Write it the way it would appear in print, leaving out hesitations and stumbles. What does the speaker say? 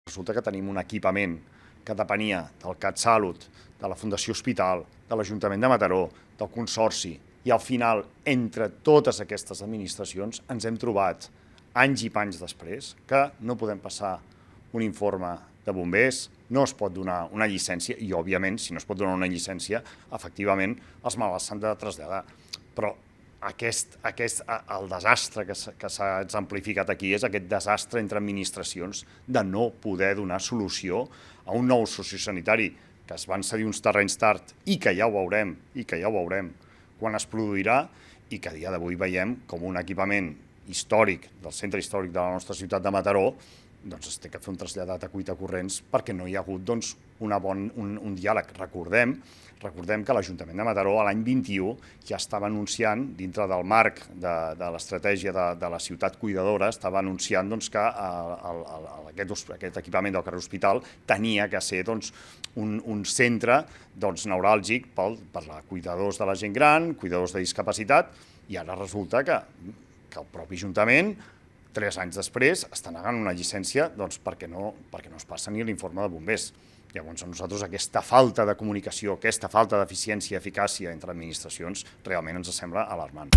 Resulta que tenim un equipament que depenia del CatSalut, de la Fundació Hospital, de l'Ajuntament de Mataró, del Consorci, i al final, entre totes aquestes administracions, ens hem trobat, anys i panys després, que no podem passar un informe de bombers, no es pot donar una llicència, i òbviament, si no es pot donar una llicència, efectivament, els malalts s'han de traslladar. Però el desastre que s'ha exemplificat aquí és aquest desastre entre administracions de no poder donar solució a un nou sociosanitari que es van cedir uns terrenys tard i que ja ho veurem, quan es produirà, i que a dia d'avui veiem com un equipament històric del centre històric de la nostra ciutat de Mataró es té que fer un traslladat a cuitacorrents perquè no hi ha hagut un diàleg. Recordem que l'Ajuntament de Mataró l'any 21 ja estava anunciant, dintre del marc de l'estratègia de la ciutat cuidadora, estava anunciant que aquest equipament del carrer Hospital tenia que ser un centre neuràlgic per a cuidadors de la gent gran, cuidadors de discapacitat, i ara resulta que el propi Ajuntament, 3 anys després, està negant una llicència perquè no es passa ni l'informe de bombers. Llavors, a nosaltres aquesta falta de comunicació, aquesta falta d'eficiència i eficàcia entre administracions realment ens sembla alarmant.